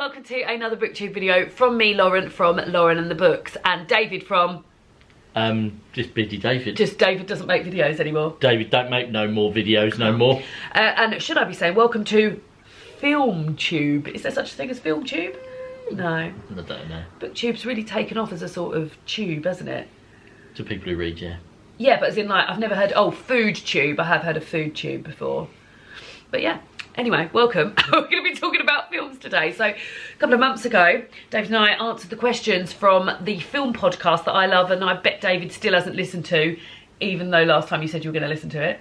welcome to another booktube video from me, Lauren, from Lauren and the Books, and David from... just busy David. Just David doesn't make videos anymore. David don't make no more videos, no more. And should I be saying welcome to FilmTube? Is there such a thing as FilmTube? No. I don't know. BookTube's really taken off as a sort of tube, hasn't it? To people who read, yeah. Yeah, but as in like, I've never heard, oh, FoodTube. I have heard of FoodTube before. But yeah, anyway, welcome. We're going to be talking about films today. So a couple of months ago, David and I answered the questions from the film podcast that I love, and I bet David still hasn't listened to, even though last time you said you were going to listen to it.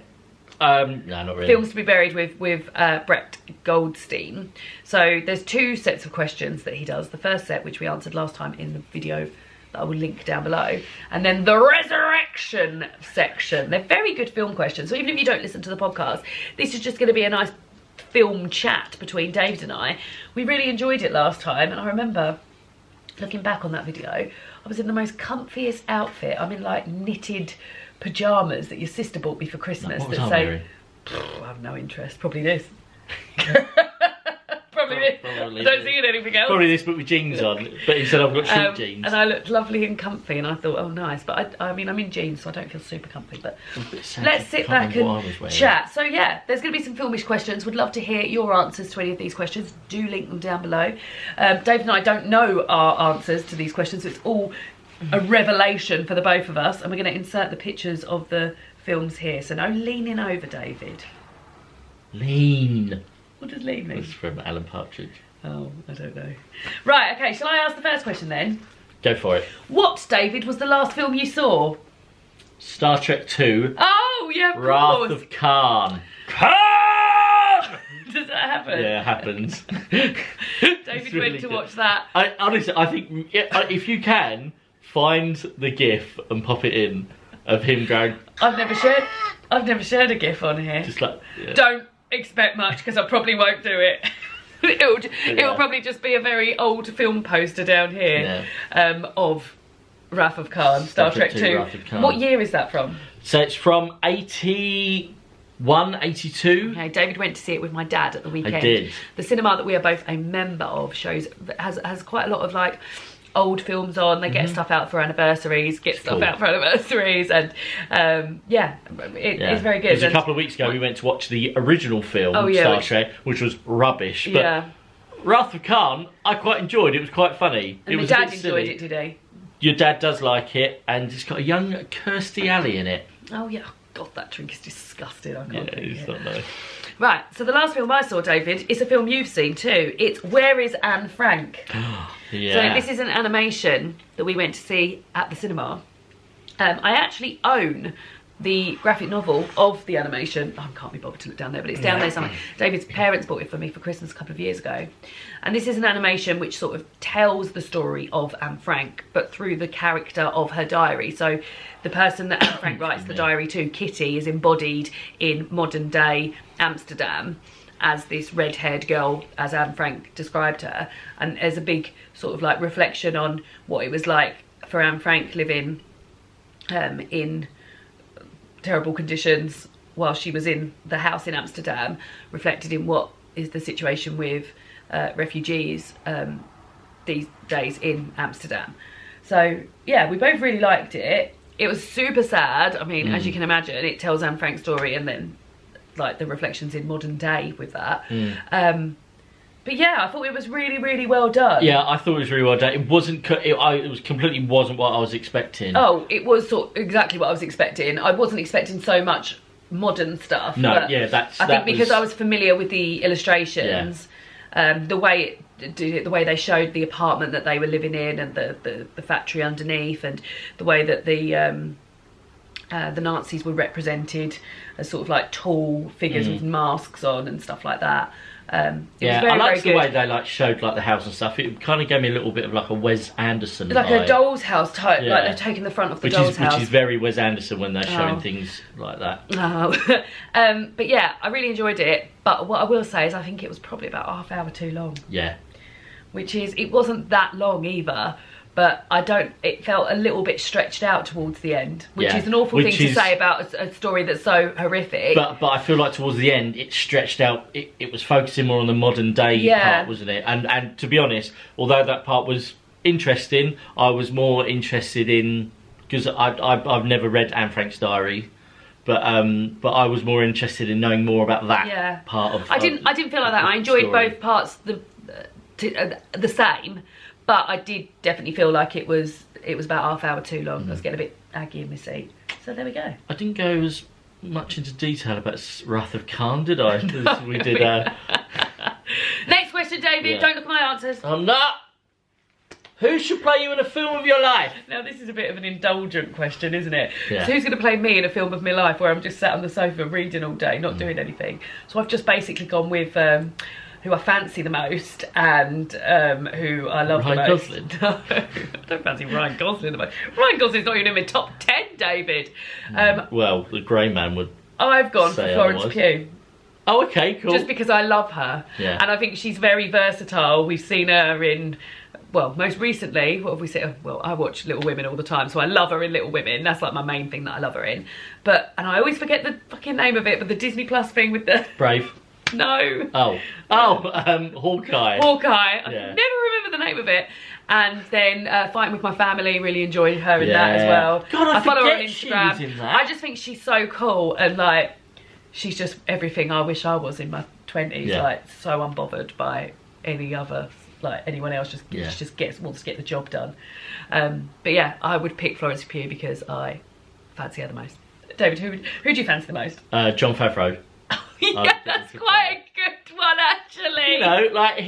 No, not really. Films to be Buried with Brett Goldstein. So there's two sets of questions that he does. The first set, which we answered last time in the video that I will link down below, and then the resurrection section. They're very good film questions, so even if you don't listen to the podcast, this is just going to be a nice film chat between David and I. We really enjoyed it last time, and I remember looking back on that video, I was in the most comfiest outfit. I'm in like knitted pyjamas that your sister bought me for Christmas that say, I have no interest, probably this. Probably this. I don't see it anything else. Probably this, but with jeans on. But instead I've got short jeans. And I looked lovely and comfy, and I thought, oh nice. But I mean, I'm in jeans, so I don't feel super comfy. But let's sit back and chat. So yeah, there's going to be some filmish questions. Would love to hear your answers to any of these questions. Do link them down below. Dave and I don't know our answers to these questions, so it's all a revelation for the both of us. And we're going to insert the pictures of the films here. So no leaning over, David. Lean. What does lean mean? It's from Alan Partridge. Oh, I don't know. Right, okay, shall I ask the first question then? Go for it. What, David, was the last film you saw? Star Trek II. Oh, yeah, of Wrath course. of Khan. Khan! Does that happen? Yeah, it happens. David really went to good. watch that. Honestly, I think if you can, find the GIF and pop it in of him going... I've never shared a GIF on here. Just like... Yeah. Don't expect much, because I probably won't do it. It'll probably just be a very old film poster down here of Wrath of Khan, Star Trek II. Wrath of Khan. What year is that from? So it's from 81, 82. Okay, David went to see it with my dad at the weekend. I did. The cinema that we are both a member of has quite a lot of like old films on. They get stuff out for anniversaries, and yeah, it's very good. Because a couple of weeks ago we went to watch the original film, Star Trek, which was rubbish. But Wrath of Khan, I quite enjoyed. It was quite funny. And it was my dad enjoyed it today. Your dad does like it, and it's got a young Kirstie Alley in it. Oh yeah, God, that drink is disgusting. I can't drink it's it. not nice. Right, so the last film I saw, David, is a film you've seen too. It's Where is Anne Frank? Yeah. So this is an animation that we went to see at the cinema. I actually own the graphic novel of the animation. I can't be bothered to look down there, but it's down there somewhere. David's parents bought it for me for Christmas a couple of years ago. And this is an animation which sort of tells the story of Anne Frank, but through the character of her diary. So the person that Anne Frank writes the diary to, Kitty, is embodied in modern day Amsterdam as this red-haired girl, as Anne Frank described her. And there's a big sort of like reflection on what it was like for Anne Frank living in terrible conditions while she was in the house in Amsterdam, reflected in what is the situation with refugees these days in Amsterdam. So yeah, we both really liked it. It was super sad. I mean, as you can imagine, it tells Anne Frank's story and then like the reflections in modern day with that. But yeah, I thought it was really, really well done. Yeah, I thought it was really well done. It wasn't. It was completely wasn't what I was expecting. Oh, it was sort of exactly what I was expecting. I wasn't expecting so much modern stuff. No, yeah, I think because I was familiar with the illustrations, the way they showed the apartment that they were living in, and the factory underneath, and the way that the Nazis were represented as sort of like tall figures with masks on and stuff like that. It was very, I liked very the way they like showed like the house and stuff. It kind of gave me a little bit of like a Wes Anderson like vibe. a doll's house type, like they're taking the front of the doll's house. Which is very Wes Anderson when they're showing things like that. But yeah, I really enjoyed it. But what I will say is I think it was probably about half hour too long. Yeah. Which is, it wasn't that long either, but it felt a little bit stretched out towards the end, which is an awful thing to say about a story that's so horrific. But I feel like towards the end, it stretched out. It was focusing more on the modern day part, wasn't it? And to be honest, although that part was interesting, I was more interested in, because I've never read Anne Frank's diary. But I was more interested in knowing more about that part of. I didn't feel like that. I enjoyed both parts the same, but I did definitely feel like it was about half hour too long. I was getting a bit aggy in my seat. So there we go. I didn't go as much into detail about Wrath of Khan, did I? As we did. Next question, David. Don't look at my answers. I'm not. Who should play you in a film of your life? Now, this is a bit of an indulgent question, isn't it? Yeah. So who's going to play me in a film of my life where I'm just sat on the sofa reading all day, not doing anything? So I've just basically gone with who I fancy the most and who I love the most. Ryan Gosling? No, I don't fancy Ryan Gosling the most. Ryan Gosling's not even in my top 10, David. Well, the Grey Man would. I've gone for Florence Pugh. Oh, okay, cool. Just because I love her. Yeah. And I think she's very versatile. We've seen her in... Well, most recently, what have we seen? Well, I watch Little Women all the time, so I love her in Little Women. That's like my main thing that I love her in. And I always forget the fucking name of it, but the Disney Plus thing with the... Brave. No. Hawkeye. Hawkeye. I never remember the name of it. And then Fighting With My Family, really enjoyed her in that as well. God, I follow her on forget she was in Instagram. that. I just think she's so cool, and like, she's just everything I wish I was in my 20s. Like, so unbothered by any other... Like anyone else, just wants to get the job done. But yeah, I would pick Florence Pugh because I fancy her the most. David, who do you fancy the most? Jon Favreau. Yeah, that's quite a good one, actually. You know, like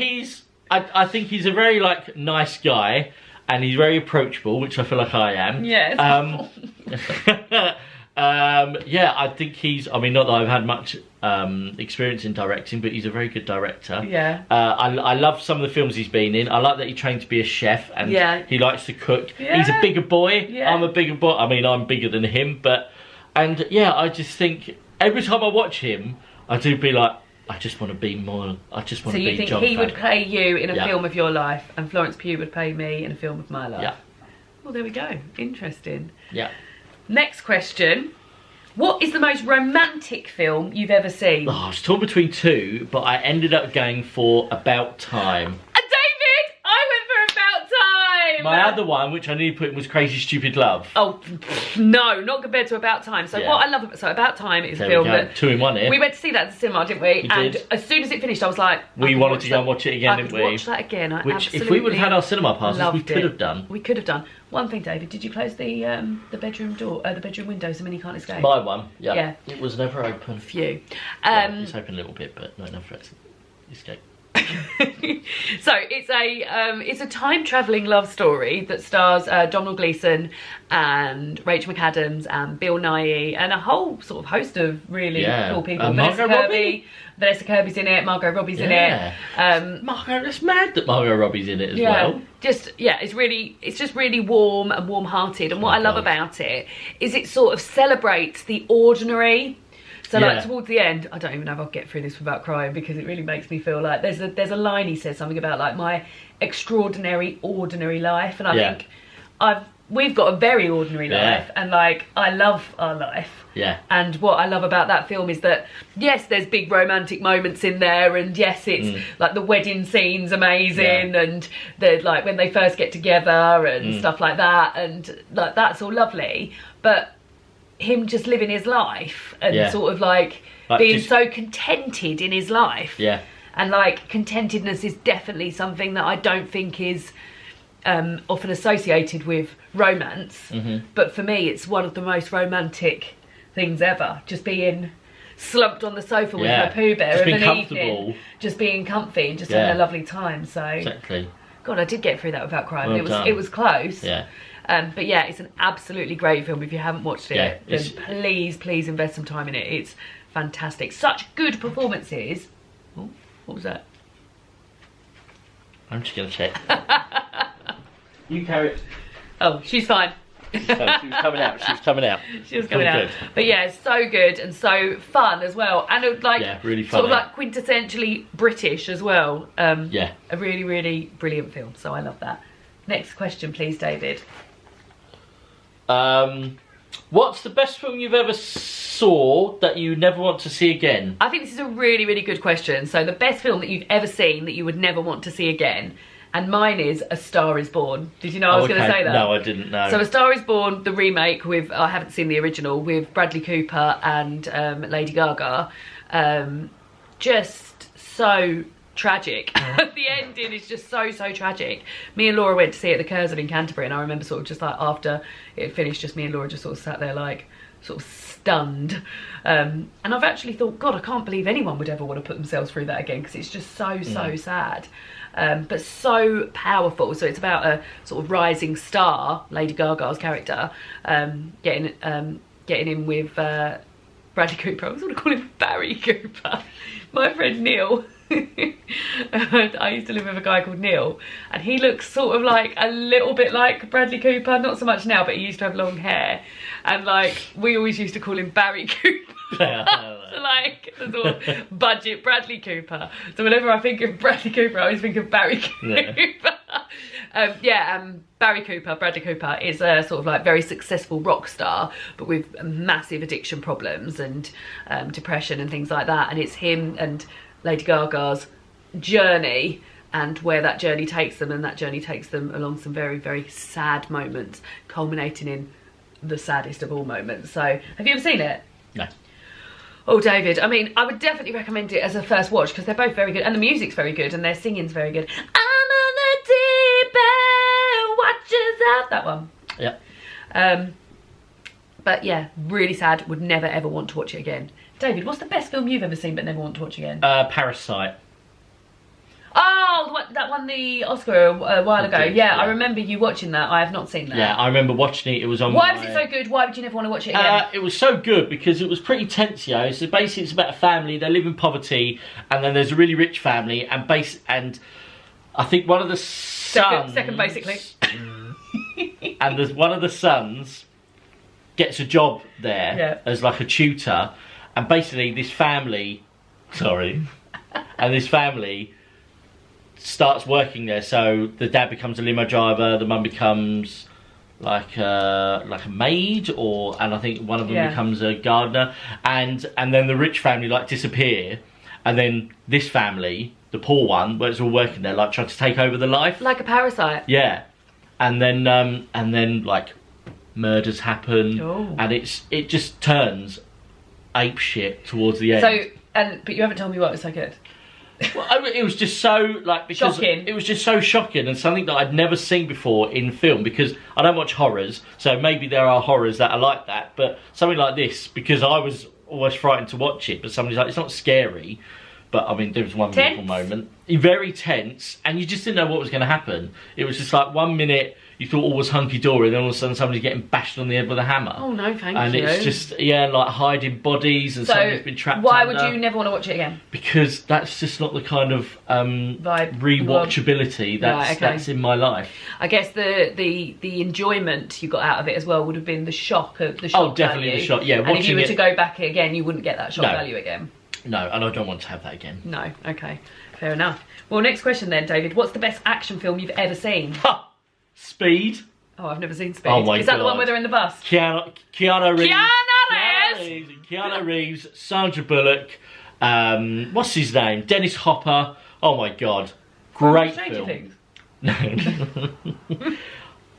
I think he's a very like nice guy, and he's very approachable, which I feel like I am. Yes. Yeah, I think he's. I mean, not that I've had much experience in directing, but he's a very good director. Yeah. I love some of the films he's been in. I like that he trained to be a chef and he likes to cook. Yeah. He's a bigger boy. Yeah. I'm a bigger boy. I mean, I'm bigger than him, and I just think every time I watch him, I do be like, I just want to be more. I just want to be Jon Favreau. So you think he would play you in a film of your life, and Florence Pugh would play me in a film of my life? Yeah. Well, there we go. Interesting. Yeah. Next question. What is the most romantic film you've ever seen? Oh, I was torn between two, but I ended up going for About Time. David! I went for About Time! My other one, which I nearly put in, was Crazy Stupid Love. Oh, no, not compared to About Time. So what I love about About Time is a film that... 2 in 1 here. We went to see that at the cinema, didn't we? And did. As soon as it finished, I was like... We wanted to go and watch it again, didn't we? I could watch that again. Which, if we would have had our cinema passes, we could have done. We could have done. One thing, David, did you close the bedroom door, the bedroom window, so Minnie can't escape? My one, yeah. It was never open. Phew. It's open a little bit, but not enough for it to escape. So it's a time travelling love story that stars Domhnall Gleeson and Rachel McAdams and Bill Nighy and a whole sort of host of really cool people. Vanessa Kirby's in it. Margot Robbie's in it. It's mad that Margot Robbie's in it as well. It's just really warm and warm-hearted. And what I love about it is it sort of celebrates the ordinary. So like towards the end, I don't even know if I'll get through this without crying because it really makes me feel like there's a line he says something about like my extraordinary ordinary life, and I think we've got a very ordinary life, and like I love our life. Yeah. And what I love about that film is that yes, there's big romantic moments in there, and yes, it's like the wedding scene's amazing, and the like when they first get together and stuff like that, and like that's all lovely, but him just living his life and sort of like being so contented in his life. Yeah. And like contentedness is definitely something that I don't think is often associated with romance. But for me, it's one of the most romantic things ever. Just being slumped on the sofa with my Pooh Bear of an evening, just being comfy and just having a lovely time. So exactly. God, I did get through that without crying. It was close. Yeah. But yeah, it's an absolutely great film. If you haven't watched it, then please invest some time in it. It's fantastic. Such good performances. Oh, what was that? I'm just going to check. You carry it. Oh, she's fine. She was coming out. She was coming out. But yeah, so good and so fun as well. And it, like, really fun. Sort of like quintessentially British as well. A really, really brilliant film. So I love that. Next question, please, David. What's the best film you've ever saw that you never want to see again? I think this is a really, really good question. So the best film that you've ever seen that you would never want to see again. And mine is A Star Is Born. Did you know I was going to say that? No, I didn't know. So A Star Is Born, the remake with, I haven't seen the original, with Bradley Cooper and Lady Gaga. Just so tragic. The ending is just so tragic. Me and Laura went to see it at the Curzon in Canterbury, and I remember sort of just like after it finished, just me and Laura just sort of sat there like sort of stunned. And I've actually thought, God, I can't believe anyone would ever want to put themselves through that again, because it's just so sad. But so powerful. So it's about a sort of rising star, Lady Gaga's character, getting in with Bradley Cooper. I was going to call him Barry Cooper. My friend Neil. I used to live with a guy called Neil, and he looks sort of like a little bit like Bradley Cooper, not so much now, but he used to have long hair, and like we always used to call him Barry Cooper. So like the sort of budget Bradley Cooper. So whenever I think of Bradley Cooper, I always think of Barry Cooper. Barry Cooper, Bradley Cooper, is a sort of like very successful rock star, but with massive addiction problems and depression and things like that. And it's him and Lady Gaga's journey and where that journey takes them, and that journey takes them along some very, very sad moments, culminating in the saddest of all moments. So, have you ever seen it? No. Oh, David, I mean, I would definitely recommend it as a first watch, because they're both very good, and the music's very good, and their singing's very good. I'm on the deep end, watches out. That one. Yeah. But yeah, really sad. Would never ever want to watch it again. David, what's the best film you've ever seen but never want to watch again? Parasite. Oh, that won the Oscar a while ago. Yeah, I remember you watching that. I have not seen that. Yeah, I remember watching it. It was on. Why was it so good? Why would you never want to watch it again? It was so good because it was pretty tense, yo. So basically, it's about a family. They live in poverty, and then there's a really rich family, and I think one of the sons. Second, basically. And there's one of the sons gets a job there as like a tutor, and basically this family, starts working there. So the dad becomes a limo driver, the mum becomes like a maid, and I think one of them becomes a gardener, and then the rich family like disappear, and then this family, the poor one, where it's all working there, like trying to take over the life, like a parasite. Yeah, and then like murders happen, and it just turns ape shit towards the end. But you haven't told me why it was so good. Well, it was just so like because shocking. It was just so shocking, and something that I'd never seen before in film, because I don't watch horrors, so maybe there are horrors that are like that, but something like this, because I was always frightened to watch it, but somebody's like, it's not scary, but I mean there was one beautiful moment, very tense, and you just didn't know what was going to happen. It was just like 1 minute you thought all was hunky-dory, and then all of a sudden somebody's getting bashed on the head with a hammer. Oh no, thank you. And it's just, like hiding bodies, and somebody's been trapped why under. would you never want to watch it again? Because that's just not the kind of rewatchability that's in my life. I guess the enjoyment you got out of it as well would have been the shock value. Oh, definitely the shock, yeah. And if you were to go back again, you wouldn't get that shock value again. No, and I don't want to have that again. No, okay. Fair enough. Well, next question then, David. What's the best action film you've ever seen? Ha! Speed. Oh, I've never seen Speed. Oh my God. Is that the one where they're in the bus? Keanu Reeves, Sandra Bullock, what's his name? Dennis Hopper. Oh my God. Great film.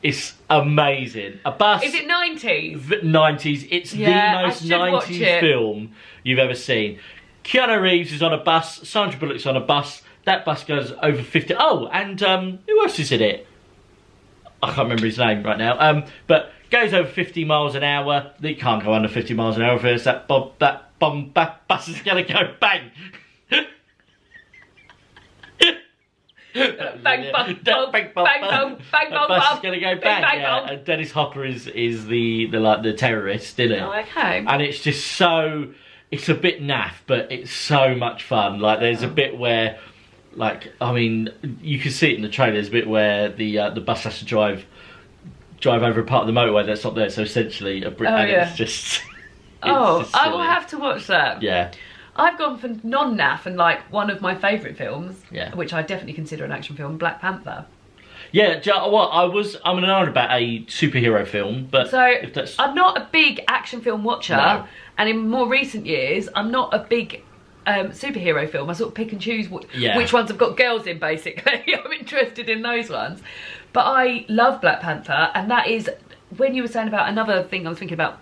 It's amazing. A bus. Is it 90s? 90s. It's the most 90s film you've ever seen. Keanu Reeves is on a bus. Sandra Bullock's on a bus. That bus goes over 50. Oh, and who else is in it? I can't remember his name right now. But goes over 50 miles an hour. They can't go under 50 miles an hour first. That bus is going to go bang. Bang, bang, bang, bang, bang, bang, bang, that bus is going to go bang. bang, Yeah. And Dennis Hopper is the terrorist, isn't it? Oh, okay. And it's just so, it's a bit naff, but it's so much fun. Like there's a bit where, like, I mean, you can see it in the trailer. There's a bit where the bus has to drive over a part of the motorway that's not there. So essentially, it's just. I will have to watch that. Yeah. I've gone for non-naff and like one of my favourite films, Yeah. which I definitely consider an action film, Black Panther. Yeah, do you know what? I'm an hour about a superhero film, but So if that's... I'm not a big action film watcher, No. and in more recent years, I'm not a big superhero film. I sort of pick and choose which ones have got girls in, basically. I'm interested in those ones. But I love Black Panther, and that is, when you were saying about another thing, I was thinking about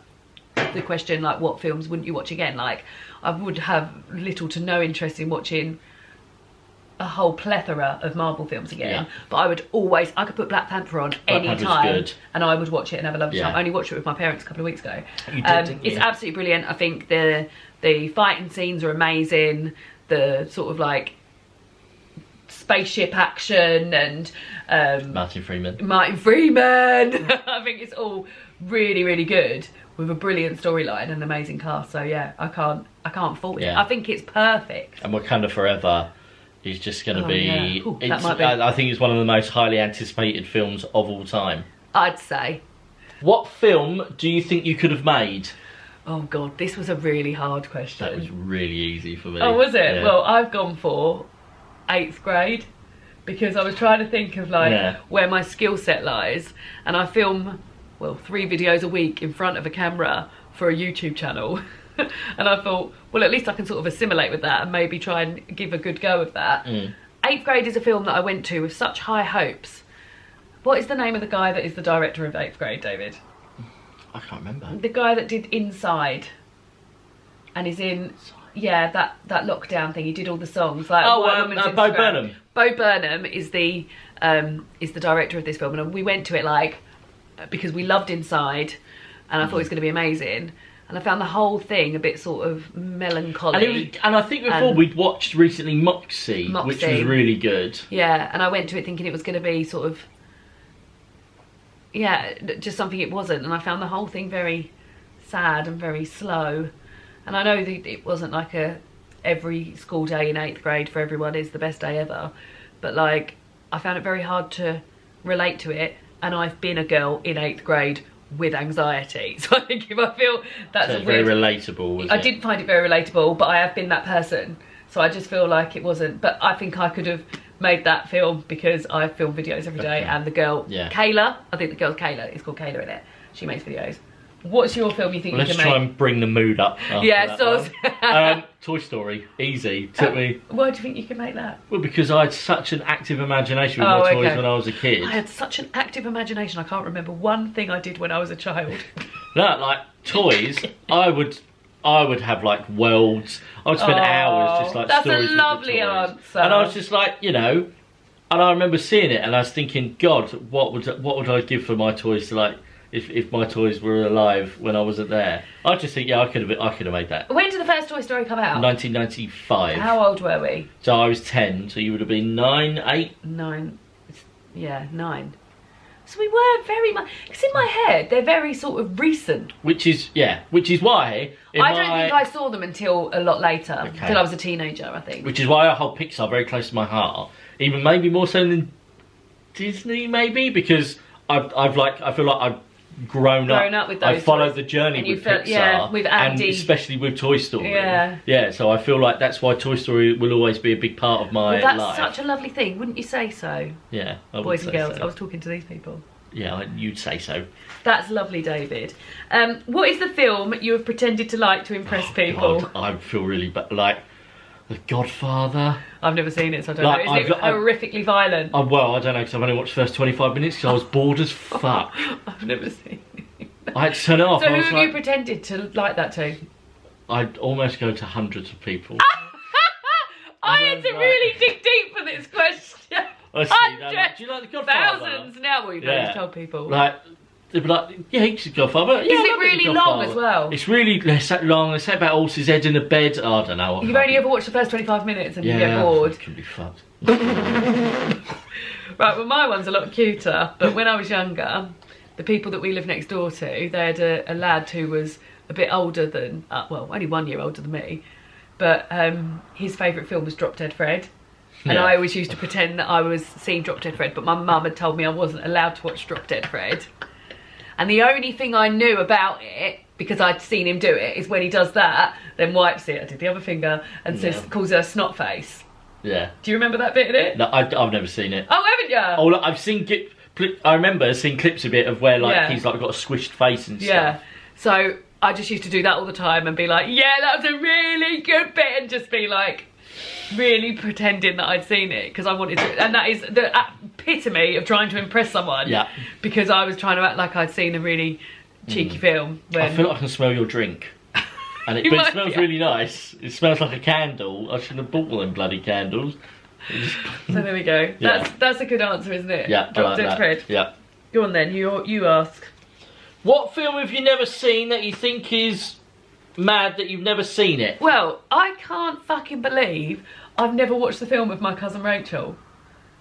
the question, like, what films wouldn't you watch again? Like, I would have little to no interest in watching a whole plethora of Marvel films again, but I could put Black Panther on any time and I would watch it and have a lovely time. I only watched it with my parents a couple of weeks ago. You did, didn't you? It's absolutely brilliant. I think the fighting scenes are amazing, the sort of like spaceship action and Martin Freeman. I think it's all really, really good, with a brilliant storyline and an amazing cast. So yeah, I can't fault it. I think it's perfect. And Wakanda Forever is just going to be... Yeah. Ooh, that might be. I think it's one of the most highly anticipated films of all time. I'd say. What film do you think you could have made? Oh God, this was a really hard question. That was really easy for me. Oh, was it? Yeah. Well, I've gone for 8th grade, because I was trying to think of like where my skill set lies, and I film 3 videos a week in front of a camera for a YouTube channel. And I thought, well, at least I can sort of assimilate with that and maybe try and give a good go of that. 8th Grade is a film that I went to with such high hopes. What is the name of the guy that is the director of 8th Grade, David? I can't remember. The guy that did Inside. And he's in... Yeah, that lockdown thing. He did all the songs. Like Bo Burnham. Bo Burnham is the director of this film, and we went to it like because we loved Inside, and I thought it was going to be amazing. And I found the whole thing a bit sort of melancholy. And I think before we'd watched recently Moxie, which was really good. Yeah, and I went to it thinking it was going to be sort of, just something it wasn't. And I found the whole thing very sad and very slow. And I know that it wasn't like every school day in 8th grade for everyone is the best day ever. But like, I found it very hard to relate to it. And I've been a girl in 8th grade with anxiety, so I think if I feel that's very relatable. I did find it very relatable, but I have been that person, so I just feel like it wasn't. But I think I could have made that film because I film videos every day, and the girl Kayla, I think the girl's Kayla, it's called Kayla in it. She makes videos. What's your film you think you can make? Let's try and bring the mood up. Yeah, so Toy Story, easy. Took me. Why do you think you can make that? Well, because I had such an active imagination with my toys when I was a kid. I had such an active imagination. I can't remember one thing I did when I was a child. No, like toys, I would have like worlds. I would spend hours just like that's stories a lovely with the toys. answer. And I was just like, you know, and I remember seeing it, and I was thinking, God, what would I give for my toys to like? If my toys were alive when I wasn't there, I just think I could have made that. When did the first Toy Story come out? 1995. How old were we? So I was 10. So you would have been 9, 8. 9. Yeah, 9. So we were very much, because in my head they're very sort of recent. Which is why I don't think I saw them until a lot later, until I was a teenager, I think. Which is why I hold Pixar very close to my heart, even maybe more so than Disney, maybe, because I feel like I've grown up with those. I followed the journey with Pixar, with Andy, and especially with Toy Story. Yeah. So I feel like that's why Toy Story will always be a big part of my life. That's such a lovely thing, wouldn't you say so? Yeah, boys and girls. So. I was talking to these people. Yeah, you'd say so. That's lovely, David. What is the film you have pretended to like to impress people? God, I feel really bad. Like The Godfather. I've never seen it, so I don't know. Is it horrifically violent? Well, I don't know, because I've only watched the first 25 minutes because I was bored as fuck. I've never seen it. I had to turn it off. So who have you pretended to like that to? I'd almost go to hundreds of people. I had to really dig deep for this question. Hundreds. Do you like The Godfather? Thousands now. Well, you've told people. They'd be like, yeah, he's The Godfather. Yeah, is it really long as well? It's really long. They say about horses' heads in the bed. I don't know. You've only ever watched the first 25 minutes and you get bored. It can be fucked. Right, well, my one's a lot cuter. But when I was younger, the people that we lived next door to, they had a lad who was a bit older than, only 1 year older than me. But his favourite film was Drop Dead Fred. And I always used to pretend that I was seeing Drop Dead Fred, but my mum had told me I wasn't allowed to watch Drop Dead Fred. And the only thing I knew about it, because I'd seen him do it, is when he does that, then wipes it, I did the other finger, and calls her snot face. Yeah. Do you remember that bit in it? No, I've never seen it. Oh, haven't ya? Oh, look, I've seen. I remember seeing clips of it of where like he's like got a squished face and stuff. Yeah. So I just used to do that all the time and be like, yeah, that was a really good bit, and just be like really pretending that I'd seen it because I wanted to, and that is the epitome of trying to impress someone. Yeah. Because I was trying to act like I'd seen a really cheeky film. When... I feel like I can smell your drink. And it smells really nice. It smells like a candle. I should have bought one of them bloody candles. So there we go. That's a good answer, isn't it? Yeah, I like that. Fred. Yeah. Go on then, you ask. What film have you never seen that you think is mad that you've never seen it? Well, I can't fucking believe I've never watched the film with my cousin Rachel.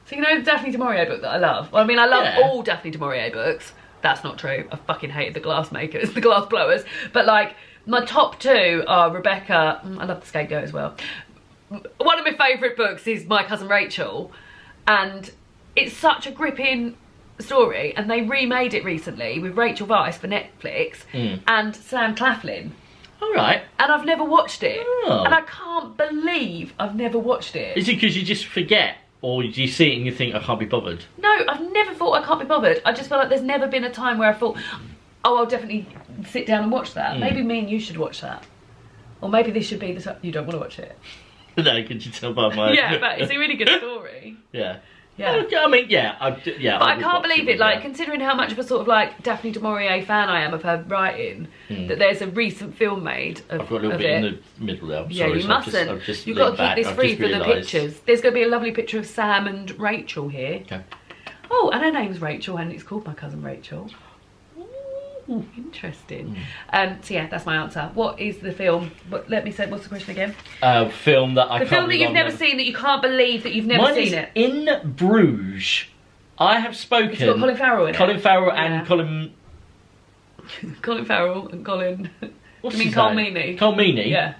So you know the Daphne du Maurier book that I love? Well, I mean, I love all Daphne du Maurier books. That's not true. I fucking hated the glass makers, the glass blowers. But like, my top two are Rebecca. I love The Scapegoat as well. One of my favourite books is My Cousin Rachel. And it's such a gripping story. And they remade it recently with Rachel Weisz for Netflix and Sam Claflin. All right. And I've never watched it. Oh. And I can't believe I've never watched it. Is it because you just forget? Or do you see it and you think, I can't be bothered? No, I've never thought I can't be bothered. I just feel like there's never been a time where I thought, oh, I'll definitely sit down and watch that. Maybe me and you should watch that. Or maybe this should be the time. You don't want to watch it. No, could you tell by my... Yeah, but it's a really good story. Yeah. Yeah. I mean, yeah. But I can't believe it, like, considering how much of a sort of, like, Daphne du Maurier fan I am of her writing, that there's a recent film made of it. I've got a little bit in the middle there. Yeah, you mustn't. You've got to keep this free for the pictures. There's going to be a lovely picture of Sam and Rachel here. Okay. Oh, and her name's Rachel, and it's called My Cousin Rachel. Ooh, interesting. So yeah, that's my answer. What is the film? Let me say, what's the question again? Film that I can't. The film that you've never seen, that you can't believe that you've never seen it. In Bruges. I have spoken. It's got Colin Farrell in it. Colin Farrell and Colin. Colin Farrell and Colin. What's you mean his Cole name? Meany? Cole Meany. Yeah.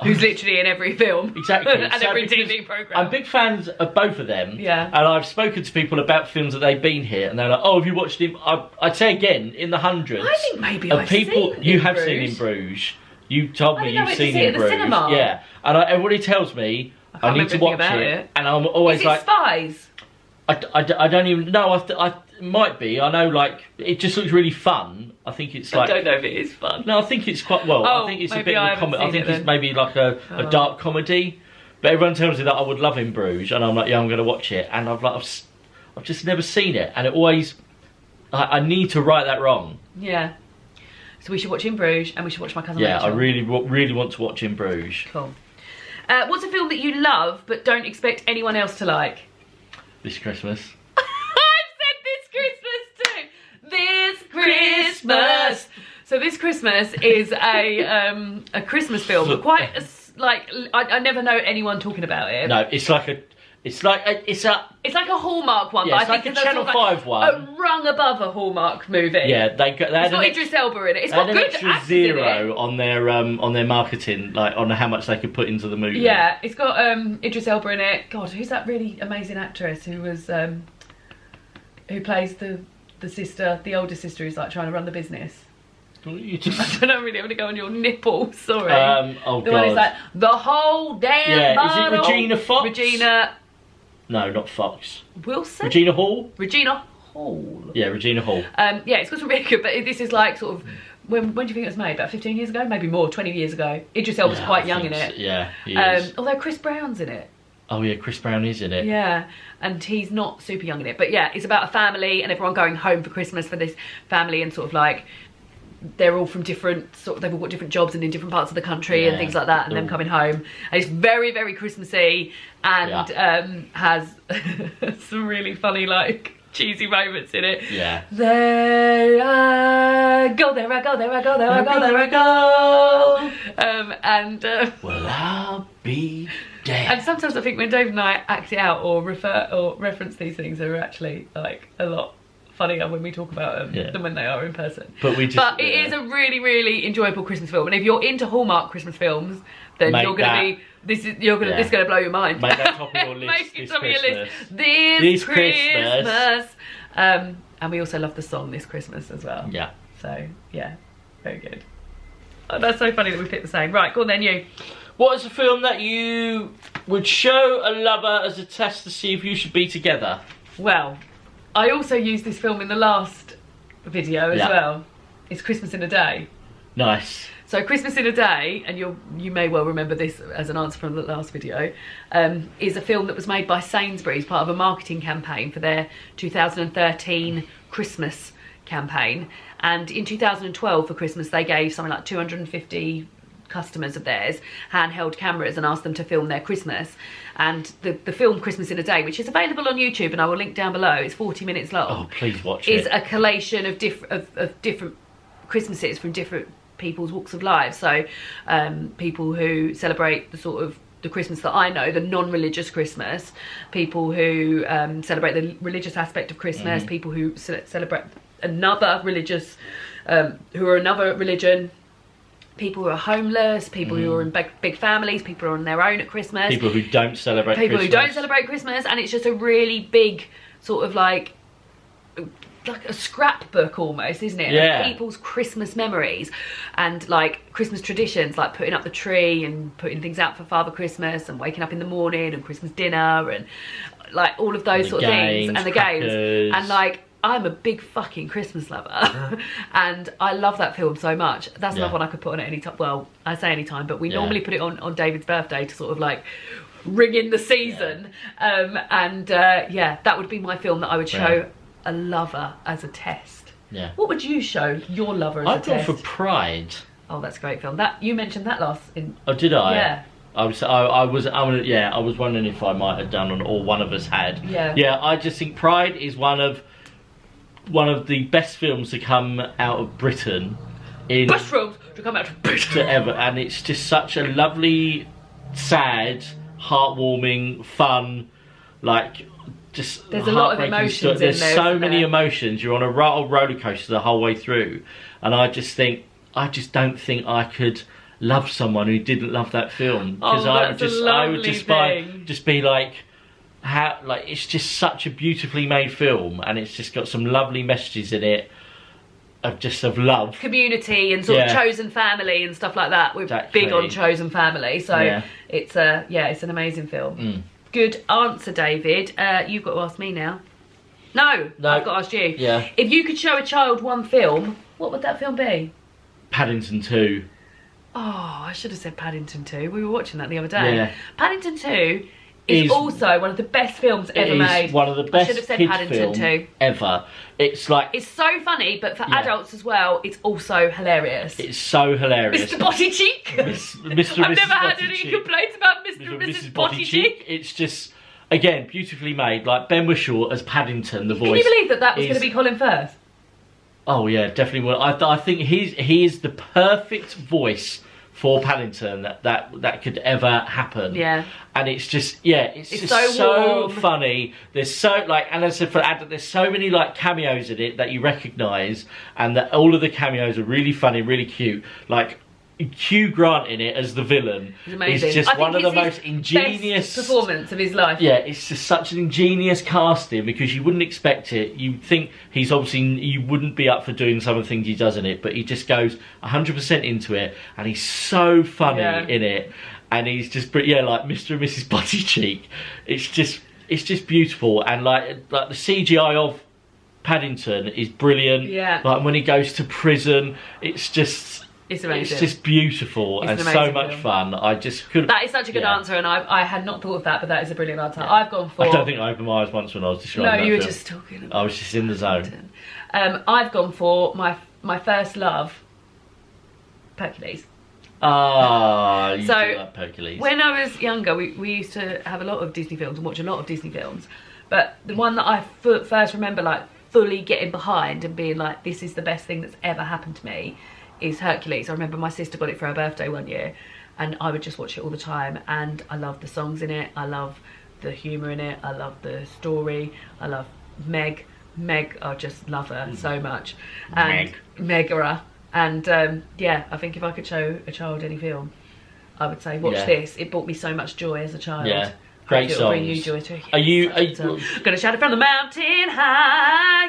Who's literally in every film. Exactly. And every TV programme. I'm big fans of both of them. Yeah. And I've spoken to people about films that they've been here, and they're like, oh, have you watched him? I'd say again, in the hundreds. I think maybe of I've people seen you in have Bruges. seen in Bruges. You told me you've seen it in at the Bruges. cinema. Yeah. And everybody tells me I need to watch it. And I'm always Is it Spies? I don't even know. I might be. I know, like, it just looks really fun. I think it's like... I don't know if it is fun. No, I think it's quite... Well, I think it's a bit of a comedy. I think it's maybe like a dark comedy. But everyone tells me that I would love In Bruges. And I'm like, yeah, I'm going to watch it. And I've just never seen it. And it always... I need to right that wrong. Yeah. So we should watch In Bruges, and we should watch My Cousin Rachel. Yeah, I really want to watch In Bruges. Cool. What's a film that you love, but don't expect anyone else to like? This Christmas. I've said This Christmas. So This Christmas is a Christmas film, but quite like I never know anyone talking about it. No, it's like a Hallmark one, yeah, but I think it's like a Channel 5 one. A rung above a Hallmark movie. Yeah, they it's got Idris Elba in it. It's got good extra actors zero on their marketing, like on how much they could put into the movie. Yeah, it's got Idris Elba in it. God, who's that really amazing actress who was who plays the sister, the older sister, who's like trying to run the business? I don't really want to go on your nipple. Sorry. Oh the God. one who's like the whole damn bottle. Is it Regina Fox? Regina. No, not Fox. Wilson. Regina Hall. Regina Hall. Yeah, Regina Hall. Yeah, it's got some really good, but this is like sort of when do you think it was made? About 15 years ago, maybe more, 20 years ago. Idris Elba's quite young in it. Yeah, he is. Although Chris Brown's in it. Oh yeah, Chris Brown is in it. Yeah, and he's not super young in it, but yeah, it's about a family and everyone going home for Christmas for this family, and sort of like they're all from different they've all got different jobs and in different parts of the country and things like that, and them coming home, and it's very, very Christmassy, and has some really funny, like, cheesy moments in it. Yeah. There I go, there I go, there I go, there I go, there I go. Well, I'll be dead. And sometimes I think when Dave and I act it out or reference these things, are actually like a lot funnier when we talk about them than when they are in person. But it is a really, really enjoyable Christmas film, and if you're into Hallmark Christmas films, then you're gonna this is gonna blow your mind. Make that top of your list. Make it top of your list. This This Christmas. And we also love the song This Christmas as well. Yeah. So yeah, very good. Oh, that's so funny that we picked the same. Right, go on then, you. What is a film that you would show a lover as a test to see if you should be together? Well, I also used this film in the last video as well. It's Christmas in a Day. Nice. So Christmas in a Day, and you may well remember this as an answer from the last video, is a film that was made by Sainsbury's, part of a marketing campaign for their 2013 Christmas campaign. And in 2012 for Christmas, they gave something like 250 customers of theirs handheld cameras and asked them to film their Christmas. And the film Christmas in a Day, which is available on YouTube and I will link down below, it's 40 minutes long. Oh, please watch it. Is a collation of different Christmases from different people's walks of life. So people who celebrate the Christmas that I know, the non-religious Christmas, people who celebrate the religious aspect of Christmas, people who celebrate another religious, who are another religion, people who are homeless, people who are in big families, people who are on their own at Christmas, people who don't celebrate Christmas. Who don't celebrate Christmas, and it's just a really big sort of like a scrapbook almost, isn't it? Yeah. Of people's Christmas memories and like Christmas traditions, like putting up the tree and putting things out for Father Christmas and waking up in the morning and Christmas dinner and like all of those sort of things, and the games, and like I'm a big fucking Christmas lover and I love that film so much. That's another one I could put on at any time. Well, I say any time, but we normally put it on David's birthday to sort of like ring in the season. Yeah, that would be my film that I would show a lover as a test. Yeah. What would you show your lover as a test? I've gone for Pride. Oh, that's a great film. That you mentioned that last in. Oh, did I? Yeah. I was wondering if I might have done, or one of us had. Yeah. Yeah, I just think Pride is one of the best films to come out of Britain. Best films to come out of Britain ever, and it's just such a lovely, sad, heartwarming, fun, like just. There's a lot of emotions in there. There's so many emotions. You're on a roller coaster the whole way through, and I just don't think I could love someone who didn't love that film, because I would just be like, how, like, it's just such a beautifully made film, and it's just got some lovely messages in it of love, community, and sort of chosen family and stuff like that. We're big on chosen family, so it's an amazing film. Good answer, David. You've got to ask me now. No, I've got to ask you. Yeah. If you could show a child one film, what would that film be? Paddington II. Oh, I should have said Paddington 2. We were watching that the other day. Yeah. Paddington 2 is also one of the best films ever made. One of the best I should have said kids Paddington 2 ever. It's like, it's so funny, but for adults as well, it's also hilarious. It's so hilarious. Mr. Body Cheek. Mr. I've never had any complaints about Mr. and Mrs. Body Cheek. It's just, again, beautifully made. Like Ben Whishaw as Paddington, the voice. Can you believe that was going to be Colin Firth? Oh yeah, definitely. I think he is the perfect voice for Paddington that could ever happen. Yeah. And it's just, it's just so funny. There's so, like, and as I said, for adult, there's so many like cameos in it that you recognise, and that all of the cameos are really funny, really cute. Like Hugh Grant in it as the villain is just one of the most ingenious best performance of his life. Yeah, it's just such an ingenious casting, because you wouldn't expect it. You think he's obviously, you wouldn't be up for doing some of the things he does in it, but he just goes 100% into it, and he's so funny in it, and he's just, like Mr. and Mrs. Body Cheek. It's just beautiful, and like the CGI of Paddington is brilliant. Yeah. Like when he goes to prison, it's amazing. It's just beautiful and so much fun. I just couldn't. That is such a good answer, and I had not thought of that, but that is a brilliant answer. I've gone for. I don't think I opened my eyes once when I was describing that. No, you were film. just talking. I was just in the zone. I've gone for my first love, Hercules. Ah, you so do like Hercules. When I was younger, we used to have a lot of Disney films and watch a lot of Disney films, but the one that I first remember like fully getting behind and being like, this is the best thing that's ever happened to me, is Hercules. I remember my sister got it for her birthday one year, and I would just watch it all the time, and I love the songs in it, I love the humour in it, I love the story, I love Meg, I just love her so much. And Megara. And I think if I could show a child any film, I would say watch this. It brought me so much joy as a child. Yeah. Great songs. Bring you joy too. Are you gonna shout it from the mountain high?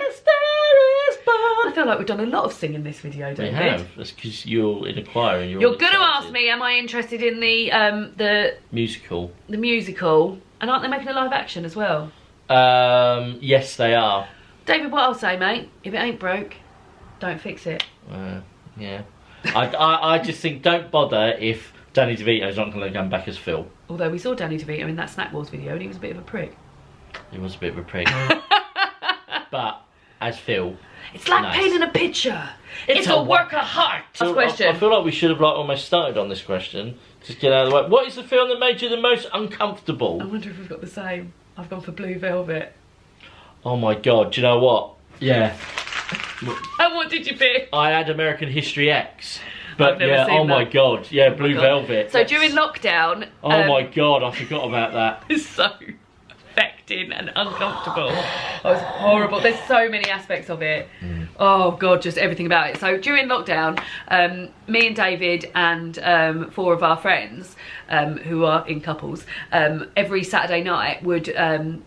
I feel like we've done a lot of singing this video, David. We have. That's because you're in a choir and you're going to ask me, am I interested in the musical? The musical, and aren't they making a live action as well? Yes, they are. David, what I'll say, mate, if it ain't broke, don't fix it. Yeah. I just think don't bother if Danny DeVito's not going to come back as Phil. Although we saw Danny DeVito in that Snack Wars video and he was a bit of a prick. He was a bit of a prick. But as Phil, it's like painting a picture. It's a work of heart. That's a question. I feel like we should have almost started on this question. Just get out of the way. What is the film that made you the most uncomfortable? I wonder if we've got the same. I've gone for Blue Velvet. Oh my god, do you know what? Yeah. And what did you pick? I had American History X. But yeah, oh my god, yeah, Blue Velvet. So during lockdown... Oh my god, I forgot about that. It's so affecting and uncomfortable. Oh, it's horrible. There's so many aspects of it. Oh god, just everything about it. So during lockdown, me and David and 4 of our friends, who are in couples, every Saturday night would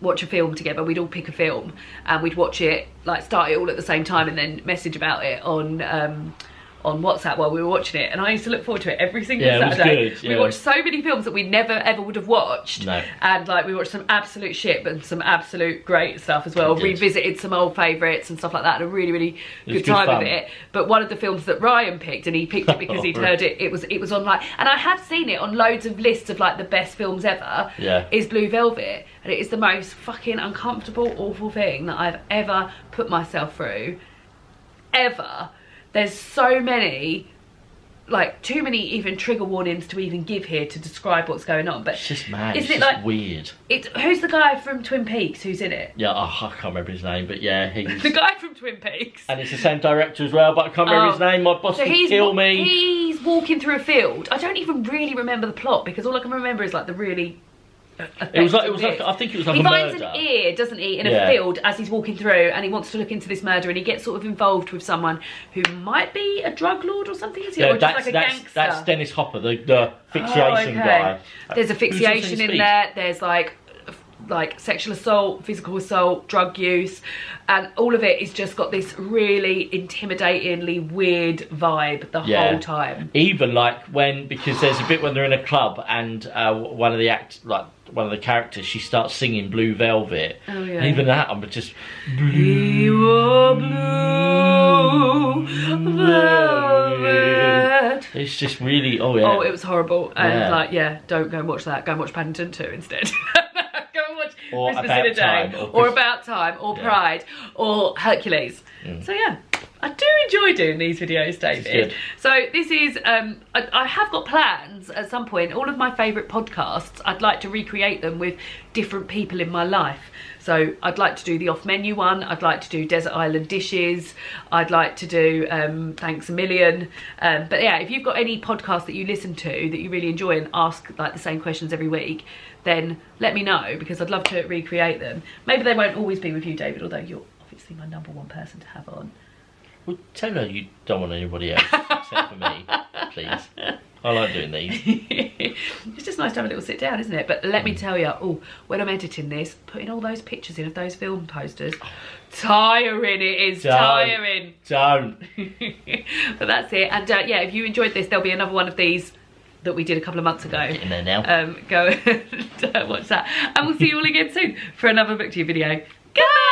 watch a film together. We'd all pick a film and we'd watch it, like start it all at the same time and then message about it on WhatsApp while we were watching it, and I used to look forward to it every single Saturday. It was good, We watched so many films that we never ever would have watched, and like we watched some absolute shit but some absolute great stuff as well. Revisited some old favourites and stuff like that, and a really good time with it. But one of the films that Ryan picked, and he picked it because he'd heard it was on like, and I have seen it on loads of lists of like the best films ever, is Blue Velvet, and it is the most fucking uncomfortable, awful thing that I've ever put myself through, ever. There's so many, like too many even trigger warnings to even give here to describe what's going on. But it's just mad. Isn't it's it just like weird? Who's the guy from Twin Peaks who's in it? Yeah, I can't remember his name, but yeah, he's the guy from Twin Peaks. And it's the same director as well, but I can't remember his name. My boss would kill me. He's walking through a field. I don't even really remember the plot because all I can remember is like the really. It was like I think it was like a murder. He finds an ear, doesn't he, in a field as he's walking through, and he wants to look into this murder, and he gets sort of involved with someone who might be a drug lord or something. Is he? Or just like a gangster? That's Dennis Hopper, the fixation guy. There's asphyxiation in there. There's like sexual assault, physical assault, drug use, and all of it is just got this really intimidatingly weird vibe the whole time. Even like because there's a bit when they're in a club and one of the characters, she starts singing Blue Velvet. Oh yeah. Even that, I'm just blue velvet. It's just really it was horrible. And don't go and watch that. Go and watch Paddington 2 instead. Or Christmas About in a Day, Time, or About Time, or Pride, or Hercules. So yeah, I do enjoy doing these videos, David. So this is, I have got plans at some point. All of my favourite podcasts, I'd like to recreate them with different people in my life. So I'd like to do the off menu one. I'd like to do Desert Island Dishes. I'd like to do Thanks a Million. But yeah, if you've got any podcast that you listen to that you really enjoy and ask like the same questions every week, then let me know because I'd love to recreate them. Maybe they won't always be with you, David, although you're obviously my #1 person to have on. Well, tell her you don't want anybody else except for me, please. I like doing these. It's just nice to have a little sit down, isn't it? But let me tell you, when I'm editing this, putting all those pictures in of those film posters, tiring it is, tiring. Don't. But that's it. And yeah, if you enjoyed this, there'll be another one of these that we did a couple of months ago. Get in there now. Go and watch that. And we'll see you all again soon for another BookTube video. Goodbye!